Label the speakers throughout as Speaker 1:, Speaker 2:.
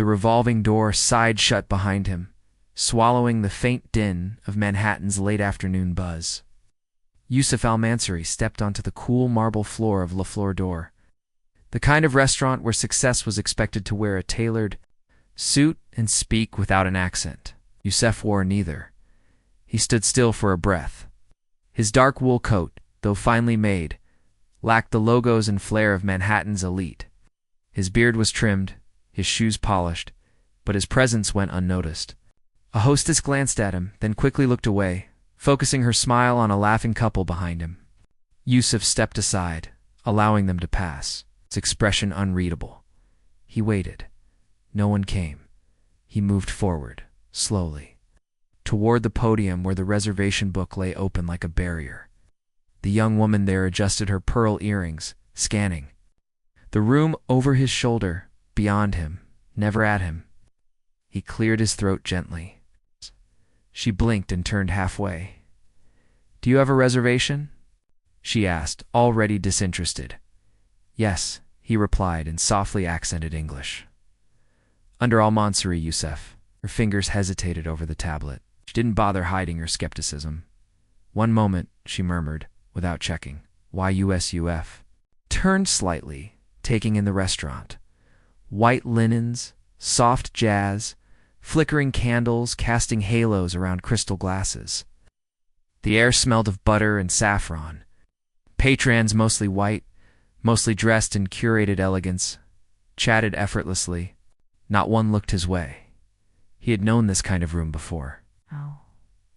Speaker 1: The revolving door sighed shut behind him, swallowing the faint din of Manhattan's late afternoon buzz. Yusuf al-Mansouri stepped onto the cool marble floor of Le Fleur d'Or, the kind of restaurant where success was expected to wear a tailored suit and speak without an accent. Yusuf wore neither. He stood still for a breath. His dark wool coat, though finely made, lacked the logos and flair of Manhattan's elite. His beard was trimmed, his shoes polished, but his presence went unnoticed. A hostess glanced at him, then quickly looked away, focusing her smile on a laughing couple behind him. Yusuf stepped aside, allowing them to pass, his expression unreadable. He waited. No one came. He moved forward, slowly, toward the podium where the reservation book lay open like a barrier. The young woman there adjusted her pearl earrings, scanning. The room over his shoulder, beyond him, never at him. He cleared his throat gently. She blinked and turned halfway. "Do you have a reservation?" she asked, already disinterested. "Yes," he replied in softly accented English. "Under al-Mansouri, Yusuf." Her fingers hesitated over the tablet. She didn't bother hiding her skepticism. "One moment," she murmured, without checking. "Why USUF?" Turned slightly, taking in the restaurant. White linens, soft jazz, flickering candles casting halos around crystal glasses. The air smelled of butter and saffron. Patrons, mostly white, mostly dressed in curated elegance, chatted effortlessly. Not one looked his way. He had known this kind of room before.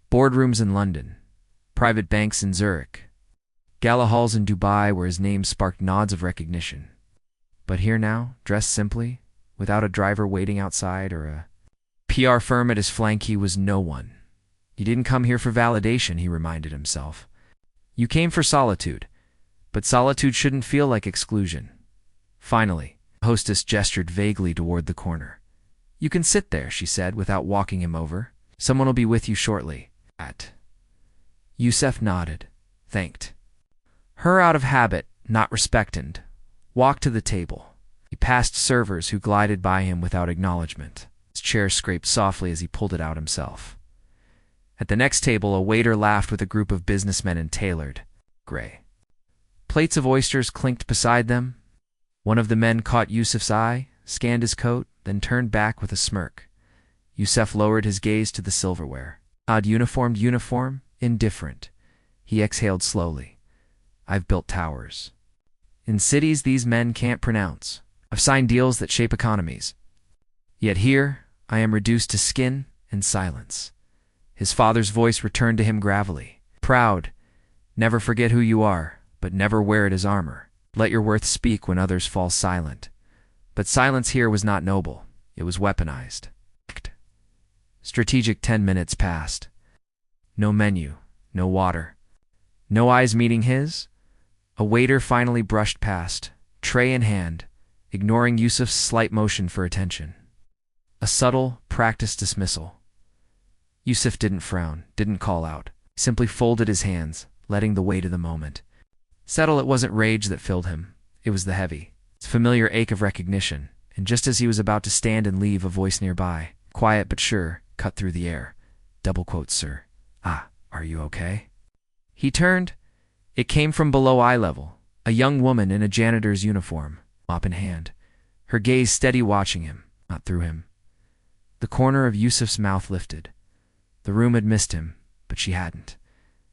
Speaker 1: Boardrooms in London, private banks in Zurich, gala halls in Dubai where his name sparked nods of recognition. But here now, dressed simply, without a driver waiting outside or a PR firm at his flank, he was no one. You didn't come here for validation, he reminded himself. You came for solitude, but solitude shouldn't feel like exclusion. Finally, the hostess gestured vaguely toward the corner. "You can sit there," she said, without walking him over. "Someone will be with you shortly." Yusuf nodded, thanked her out of habit, not respectant, walked to the table. He passed servers who glided by him without acknowledgement. His chair scraped softly as he pulled it out himself. At the next table, a waiter laughed with a group of businessmen in tailored gray. Plates of oysters clinked beside them. One of the men caught Yusuf's eye, scanned his coat, then turned back with a smirk. Yusuf lowered his gaze to the silverware. Odd uniform, indifferent. He exhaled slowly. "I've built towers. In cities these men can't pronounce. I've signed deals that shape economies. Yet here, I am reduced to skin and silence." His father's voice returned to him gravelly. "Proud. Never forget who you are, but never wear it as armor. Let your worth speak when others fall silent." But silence here was not noble. It was weaponized. Strategic 10 minutes passed. No menu, no water. No eyes meeting his. A waiter finally brushed past, tray in hand, ignoring Yusuf's slight motion for attention. A subtle, practiced dismissal. Yusuf didn't frown, didn't call out, simply folded his hands, letting the weight of the moment settle. It wasn't rage that filled him. It was the heavy, familiar ache of recognition, and just as he was about to stand and leave, a voice nearby, quiet but sure, cut through the air. Double quotes, "Sir. Ah, are you okay?" He turned. It came from below eye level, a young woman in a janitor's uniform, mop in hand, her gaze steady watching him, not through him. The corner of Yusuf's mouth lifted. The room had missed him, but she hadn't.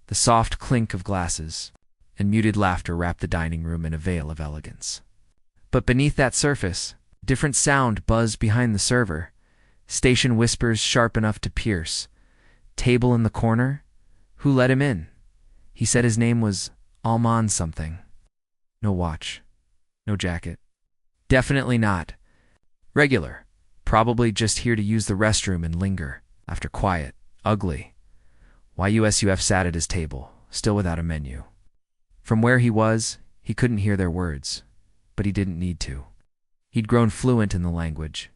Speaker 1: The soft clink of glasses and muted laughter wrapped the dining room in a veil of elegance. But beneath that surface, different sound buzzed behind the server. Station whispers sharp enough to pierce. Table in the corner? Who let him in? He said his name was Alman something. No watch. No jacket. Definitely not regular. Probably just here to use the restroom and linger. After quiet. Ugly. YUSUF sat at his table, still without a menu. From where he was, he couldn't hear their words, but he didn't need to. He'd grown fluent in the language.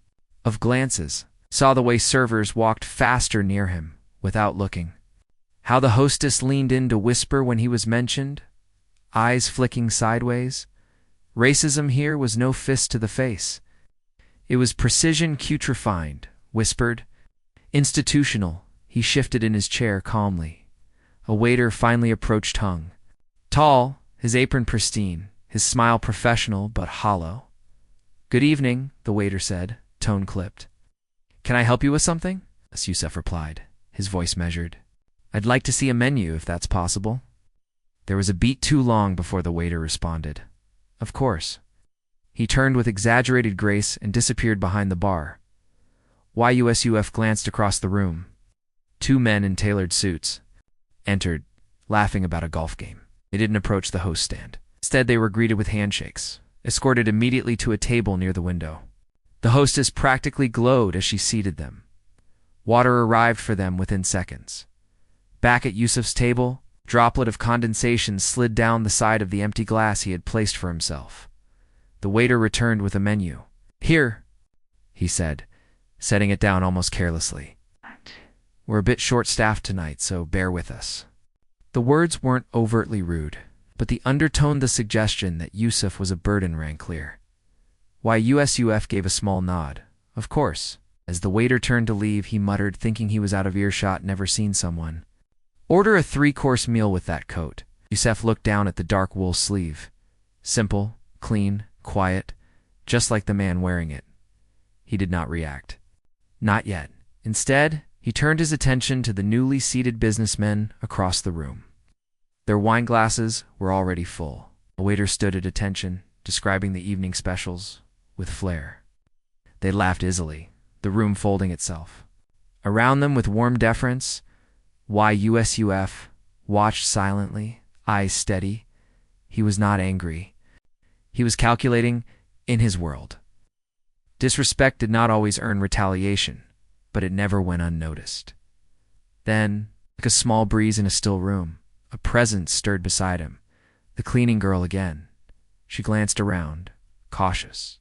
Speaker 1: Of glances, saw the way servers walked faster near him, without looking. How the hostess leaned in to whisper when he was mentioned, eyes flicking sideways. Racism here was no fist to the face. It was precision Q-refined, whispered. Institutional. He shifted in his chair calmly. A waiter finally approached Hung. Tall, his apron pristine, his smile professional but hollow. Good evening, the waiter said, tone clipped. Can I help you with something? Yusuf replied, his voice measured. I'd like to see a menu if that's possible. There was a beat too long before the waiter responded. Of course. He turned with exaggerated grace and disappeared behind the bar. Yusuf glanced across the room. Two men in tailored suits entered, laughing about a golf game. They didn't approach the host stand. Instead, they were greeted with handshakes, escorted immediately to a table near the window. The hostess practically glowed as she seated them. Water arrived for them within seconds. Back at Yusuf's table, a droplet of condensation slid down the side of the empty glass he had placed for himself. The waiter returned with a menu. Here, he said, setting it down almost carelessly. We're a bit short-staffed tonight, so bear with us. The words weren't overtly rude, but the undertone, the suggestion that Yusuf was a burden, rang clear. Yusuf gave a small nod. Of course. As the waiter turned to leave, he muttered, thinking he was out of earshot, never seen someone. Order a 3-course meal with that coat. Yusuf looked down at the dark wool sleeve. Simple, clean, quiet, just like the man wearing it. He did not react. Not yet. Instead, he turned his attention to the newly seated businessmen across the room. Their wine glasses were already full. A waiter stood at attention, describing the evening specials with flair. They laughed easily, the room folding itself. Around them, with warm deference, Yusuf watched silently, eyes steady. He was not angry. He was calculating in his world. Disrespect did not always earn retaliation, but it never went unnoticed. Then, like a small breeze in a still room, a presence stirred beside him. The cleaning girl again. She glanced around, cautious.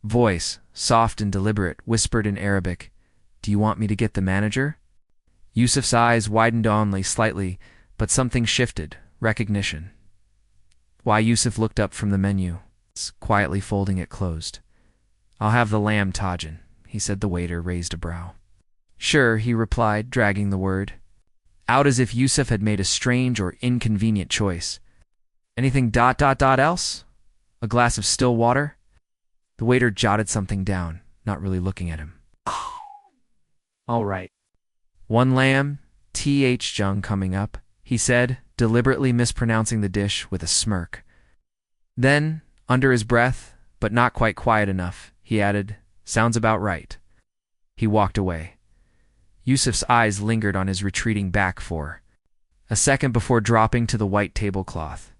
Speaker 1: Voice, soft and deliberate, whispered in Arabic, Do you want me to get the manager? Yusuf's eyes widened only slightly, but something shifted, recognition. Yusuf looked up from the menu, quietly folding it closed. I'll have the lamb tajin, he said. The waiter raised a brow. Sure, he replied, dragging the word out as if Yusuf had made a strange or inconvenient choice. Anything else? A glass of still water? The waiter jotted something down, not really looking at him. All right. One lamb, Jung coming up, he said, deliberately mispronouncing the dish with a smirk. Then, under his breath, but not quite quiet enough, he added, Sounds about right. He walked away. Yusuf's eyes lingered on his retreating back for a second before dropping to the white tablecloth.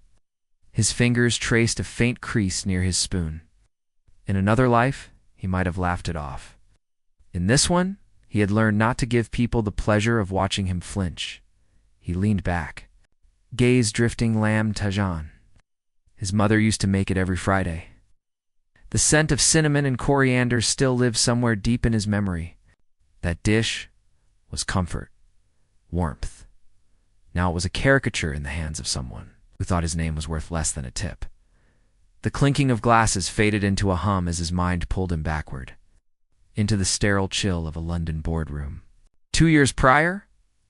Speaker 1: His fingers traced a faint crease near his spoon. In another life, he might have laughed it off. In this one, he had learned not to give people the pleasure of watching him flinch. He leaned back, gaze drifting lamb tajin. His mother used to make it every Friday. The scent of cinnamon and coriander still lived somewhere deep in his memory. That dish was comfort, warmth. Now it was a caricature in the hands of someone who thought his name was worth less than a tip. The clinking of glasses faded into a hum as his mind pulled him backward, into the sterile chill of a London boardroom. 2 years prior,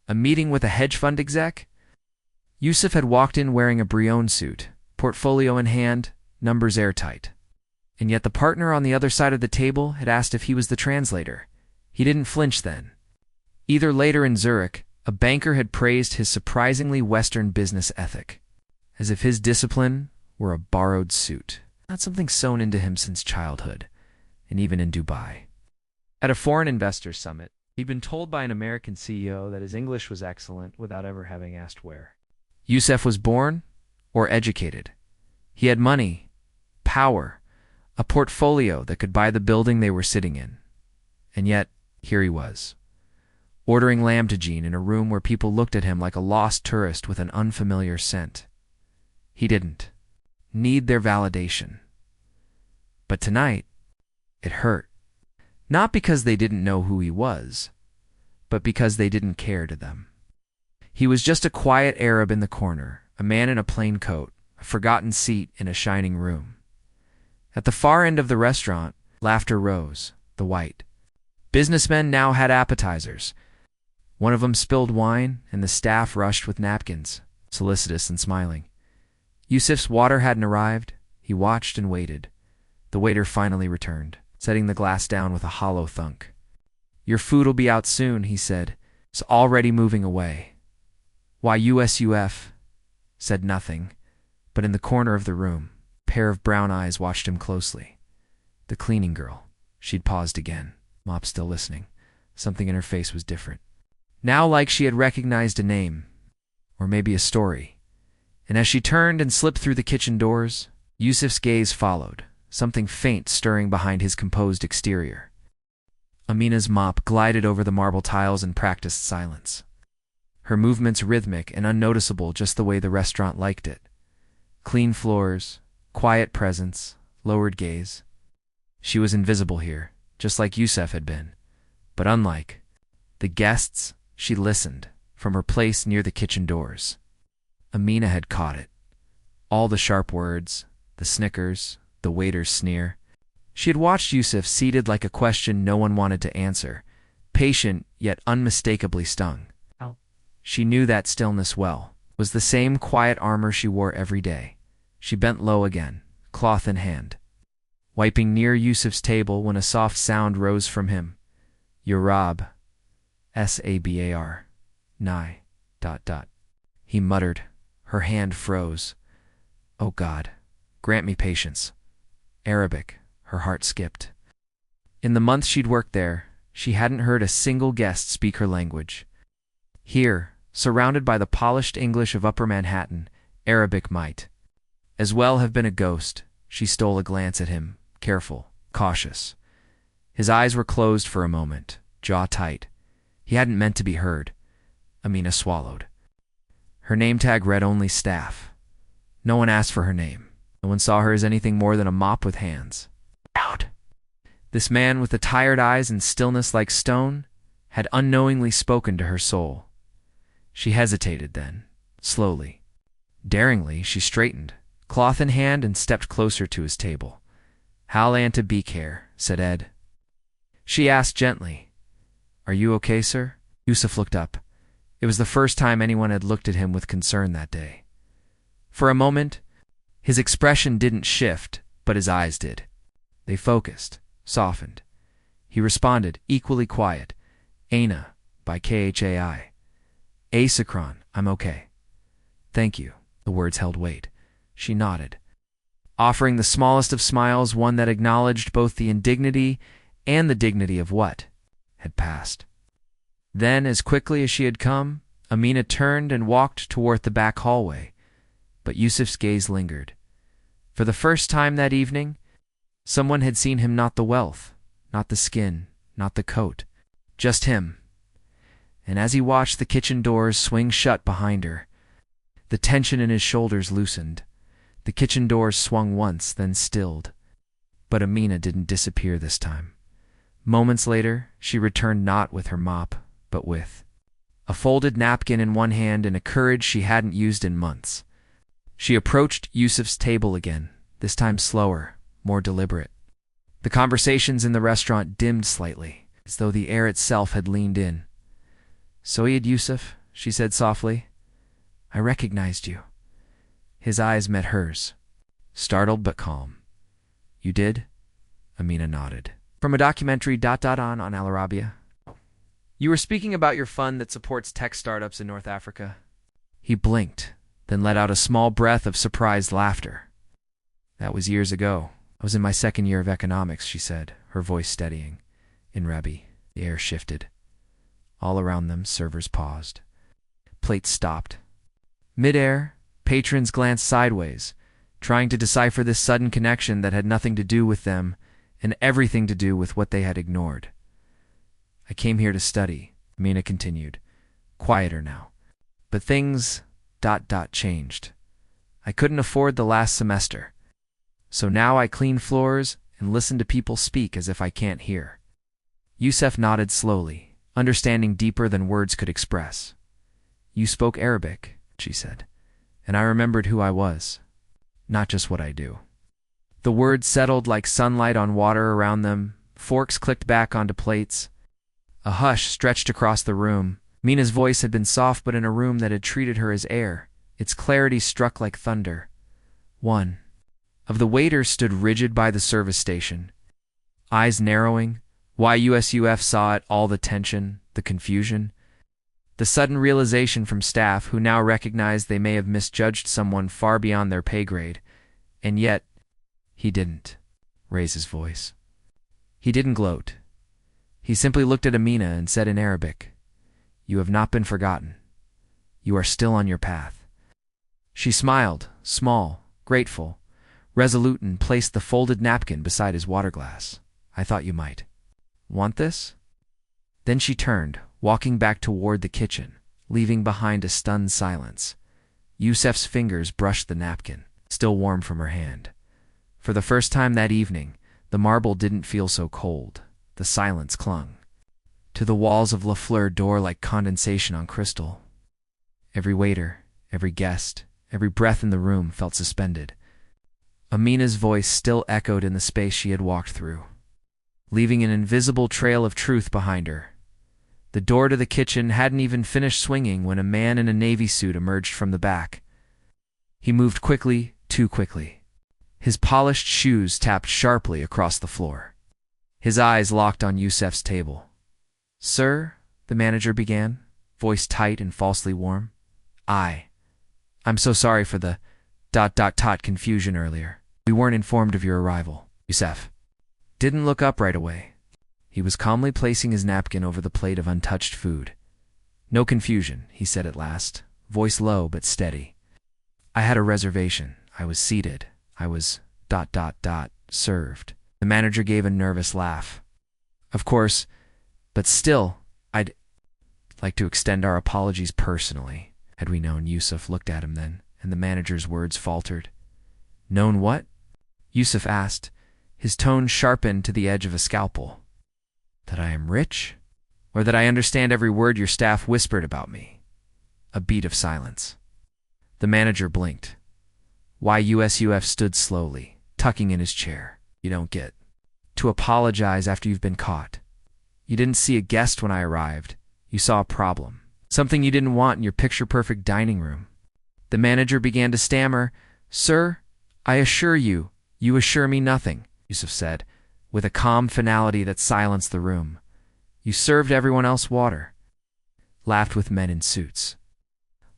Speaker 1: a meeting with a hedge fund exec. Yusuf had walked in wearing a Brion suit, portfolio in hand, numbers airtight. And yet the partner on the other side of the table had asked if he was the translator. He didn't flinch then. Either later in Zurich, a banker had praised his surprisingly Western business ethic, as if his discipline were a borrowed suit, not something sewn into him since childhood, and even in Dubai. At a foreign investors summit, he'd been told by an American CEO that his English was excellent without ever having asked where. Yusuf was born or educated. He had money, power, a portfolio that could buy the building they were sitting in. And yet, here he was, ordering lamb tajin in a room where people looked at him like a lost tourist with an unfamiliar scent. He didn't need their validation. But tonight, it hurt. Not because they didn't know who he was, but because they didn't care to them. He was just a quiet Arab in the corner, a man in a plain coat, a forgotten seat in a shining room. At the far end of the restaurant, Laughter rose, the white. Businessmen now had appetizers. One of them spilled wine, and the staff rushed with napkins, solicitous and smiling. Yusuf's water hadn't arrived. He watched and waited. The waiter finally returned, setting the glass down with a hollow thunk. "Your food'll be out soon," he said. "It's already moving away." Why, USUF said nothing, but in the corner of the room, a pair of brown eyes watched him closely. The cleaning girl. She'd paused again, mop still listening. Something in her face was different. Now like she had recognized a name, or maybe a story. And as she turned and slipped through the kitchen doors, Yusuf's gaze followed, something faint stirring behind his composed exterior. Amina's mop glided over the marble tiles in practiced silence. Her movements rhythmic and unnoticeable just the way the restaurant liked it. Clean floors, quiet presence, lowered gaze. She was invisible here, just like Yusuf had been. But unlike the guests, she listened, from her place near the kitchen doors. Amina had caught it. All the sharp words, the snickers, the waiter's sneer. She had watched Yusuf seated like a question no one wanted to answer, patient yet unmistakably stung. She knew that stillness well, was the same quiet armor she wore every day. She bent low again, cloth in hand, wiping near Yusuf's table when a soft sound rose from him. "Yarab, Sabar, Nai, ... He muttered. Her hand froze. "Oh God, grant me patience." Arabic, her heart skipped. In the months she'd worked there, she hadn't heard a single guest speak her language. Here, surrounded by the polished English of Upper Manhattan, Arabic might as well have been a ghost. She stole a glance at him, careful, cautious. His eyes were closed for a moment, jaw tight. He hadn't meant to be heard. Amina swallowed. Her name tag read only staff. No one asked for her name. No one saw her as anything more than a mop with hands. Out. This man with the tired eyes and stillness like stone had unknowingly spoken to her soul. She hesitated then, slowly. Daringly, she straightened, cloth in hand, and stepped closer to his table. "Hal Anta be care," said Ed. She asked gently, "Are you okay, sir?" Yusuf looked up. It was the first time anyone had looked at him with concern that day. For a moment, his expression didn't shift, but his eyes did. They focused, softened. He responded, equally quiet, "Aina, by Khai. Asakron, I'm okay." "Thank you." The words held weight. She nodded, offering the smallest of smiles, one that acknowledged both the indignity and the dignity of what had passed. Then, as quickly as she had come, Amina turned and walked toward the back hallway, but Yusuf's gaze lingered. For the first time that evening, someone had seen him, not the wealth, not the skin, not the coat, just him. And as he watched the kitchen doors swing shut behind her, the tension in his shoulders loosened. The kitchen doors swung once, then stilled. But Amina didn't disappear this time. Moments later, she returned not with her mop, but with a folded napkin in one hand and a courage she hadn't used in months. She approached Yusuf's table again, this time slower, more deliberate. The conversations in the restaurant dimmed slightly, as though the air itself had leaned in. "Soyed Yusuf," she said softly. "I recognized you." His eyes met hers, startled but calm. "You did?" Amina nodded. From a documentary ... on Al Arabiya. "You were speaking about your fund that supports tech startups in North Africa." He blinked, then let out a small breath of surprised laughter. "That was years ago. I was in my second year of economics," she said, her voice steadying. "In Rebbe." The air shifted. All around them, servers paused. Plates stopped. Mid-air, patrons glanced sideways, trying to decipher this sudden connection that had nothing to do with them and everything to do with what they had ignored. "I came here to study," Amina continued, quieter now. "But things ... changed. I couldn't afford the last semester. So now I clean floors and listen to people speak as if I can't hear." Yusuf nodded slowly, understanding deeper than words could express. "You spoke Arabic," she said, "and I remembered who I was, not just what I do." The words settled like sunlight on water around them. Forks clicked back onto plates. A hush stretched across the room. Mina's voice had been soft, but in a room that had treated her as air, its clarity struck like thunder. One of the waiters stood rigid by the service station, eyes narrowing. YUSUF saw it, all the tension, the confusion. The sudden realization from staff who now recognized they may have misjudged someone far beyond their pay grade. And yet, he didn't raise his voice. He didn't gloat. He simply looked at Amina and said in Arabic, "You have not been forgotten. You are still on your path." She smiled, small, grateful, resolute, and placed the folded napkin beside his water glass. "I thought you might. Want this?" Then she turned, walking back toward the kitchen, leaving behind a stunned silence. Yusef's fingers brushed the napkin, still warm from her hand. For the first time that evening, the marble didn't feel so cold. The silence clung to the walls of Lafleur's door like condensation on crystal. Every waiter, every guest, every breath in the room felt suspended. Amina's voice still echoed in the space she had walked through, leaving an invisible trail of truth behind her. The door to the kitchen hadn't even finished swinging when a man in a navy suit emerged from the back. He moved quickly, too quickly. His polished shoes tapped sharply across the floor. His eyes locked on Yusef's table. "Sir," the manager began, voice tight and falsely warm. I'm so sorry for the ... confusion earlier. We weren't informed of your arrival." Yusef didn't look up right away. He was calmly placing his napkin over the plate of untouched food. "No confusion," he said at last, voice low but steady. "I had a reservation. I was seated. I was ... served." The manager gave a nervous laugh. "Of course, but still, I'd like to extend our apologies personally. Had we known," Yusef looked at him then, and the manager's words faltered. "Known what?" Yusef asked, his tone sharpened to the edge of a scalpel. "That I am rich? Or that I understand every word your staff whispered about me?" A beat of silence. The manager blinked. YUSUF stood slowly, tucking in his chair. "You don't get to apologize after you've been caught. You didn't see a guest when I arrived. You saw a problem. Something you didn't want in your picture-perfect dining room." The manager began to stammer. "Sir, I assure you, you assure me nothing," Yusuf said, with a calm finality that silenced the room. "You served everyone else water, laughed with men in suits,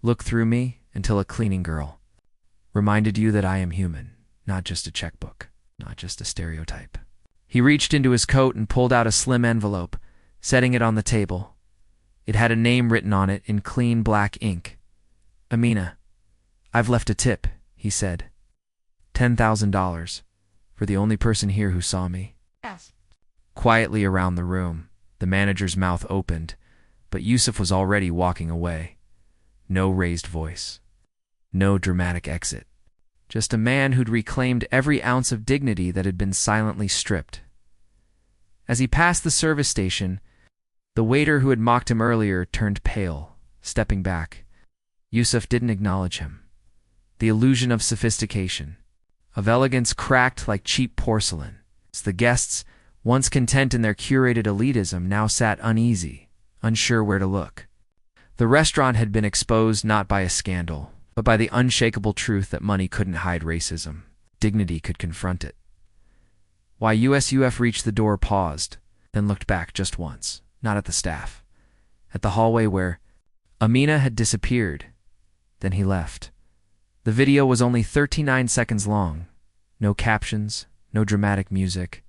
Speaker 1: looked through me until a cleaning girl reminded you that I am human, not just a checkbook, not just a stereotype." He reached into his coat and pulled out a slim envelope, setting it on the table. It had a name written on it in clean black ink. "Amina. I've left a tip," he said. $10,000 for the only person here who saw me."
Speaker 2: Yes.
Speaker 1: Quietly around the room, the manager's mouth opened, but Yusuf was already walking away. No raised voice. No dramatic exit. Just a man who'd reclaimed every ounce of dignity that had been silently stripped. As he passed the service station, the waiter who had mocked him earlier turned pale, stepping back. Yusuf didn't acknowledge him. The illusion of sophistication, of elegance cracked like cheap porcelain. The guests, once content in their curated elitism, now sat uneasy, unsure where to look. The restaurant had been exposed not by a scandal, but by the unshakable truth that money couldn't hide racism. Dignity could confront it. YUSUF reached the door, paused, then looked back just once, not at the staff, at the hallway where Amina had disappeared. Then he left. The video was only 39 seconds long. No captions, no dramatic music.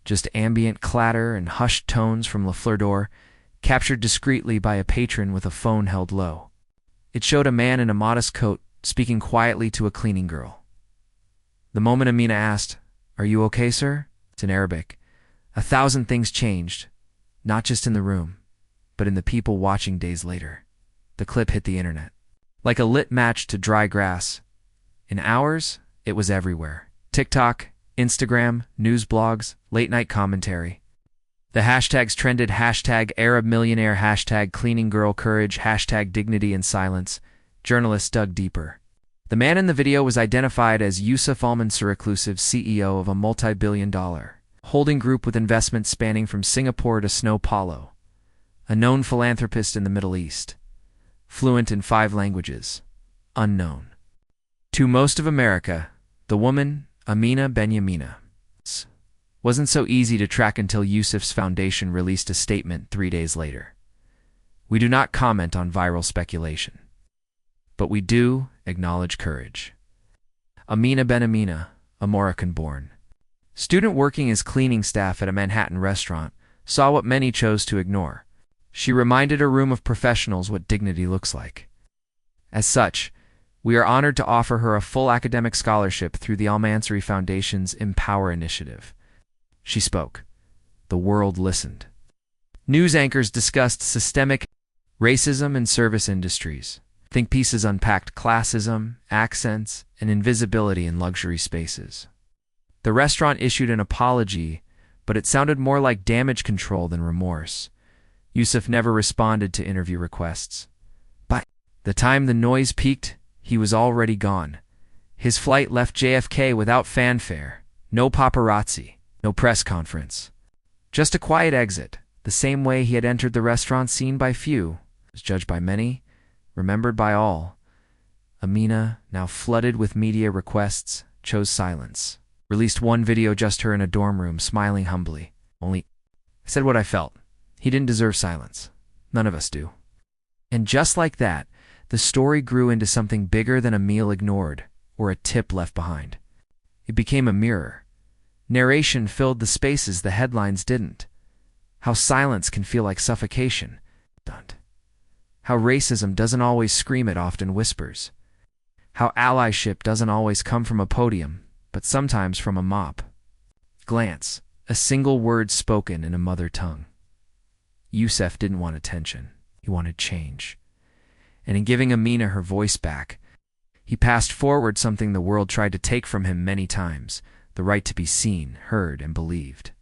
Speaker 1: Just ambient clatter and hushed tones from Lafleur's door, captured discreetly by a patron with a phone held low. It showed a man in a modest coat speaking quietly to a cleaning girl. The moment Amina asked, "Are you okay, sir?" It's in Arabic. 1,000 things changed, not just in the room, but in the people watching days later. The clip hit the internet like a lit match to dry grass. In hours, it was everywhere. TikTok, Instagram, news blogs, late-night commentary. The hashtags trended: hashtag Arab millionaire, hashtag cleaning girl courage, hashtag dignity and silence. Journalists dug deeper. The man in the video was identified as Yusuf Al-Mansur-Reclusive, CEO of a multi-billion-dollar holding group with investments spanning from Singapore to Sao Paulo, a known philanthropist in the Middle East, fluent in 5 languages, unknown to most of America. The woman, Amina Benyamina, wasn't so easy to track until Yusuf's foundation released a statement 3 days later. We do not comment on viral speculation, but we do acknowledge courage. Amina Benyamina, a Moroccan-born student working as cleaning staff at a Manhattan restaurant, saw what many chose to ignore. She reminded a room of professionals what dignity looks like. As such, we are honored to offer her a full academic scholarship through the Al-Mansuri Foundation's Empower initiative. She spoke. The world listened. News anchors discussed systemic racism in service industries. Think pieces unpacked classism, accents, and invisibility in luxury spaces. The restaurant issued an apology, but it sounded more like damage control than remorse. Yusuf never responded to interview requests. By the time the noise peaked, he was already gone. His flight left JFK without fanfare. No paparazzi, no press conference. Just a quiet exit, the same way he had entered the restaurant, seen by few, was judged by many, remembered by all. Amina, now flooded with media requests, chose silence. Released one video, just her in a dorm room, smiling humbly. I said what I felt. He didn't deserve silence. None of us do. And just like that, the story grew into something bigger than a meal ignored or a tip left behind. It became a mirror. Narration filled the spaces the headlines didn't. How silence can feel like suffocation. How racism doesn't always scream, it often whispers. How allyship doesn't always come from a podium, but sometimes from a mop. Glance, a single word spoken in a mother tongue. Yusuf didn't want attention. He wanted change. And in giving Amina her voice back, he passed forward something the world tried to take from him many times: the right to be seen, heard, and believed.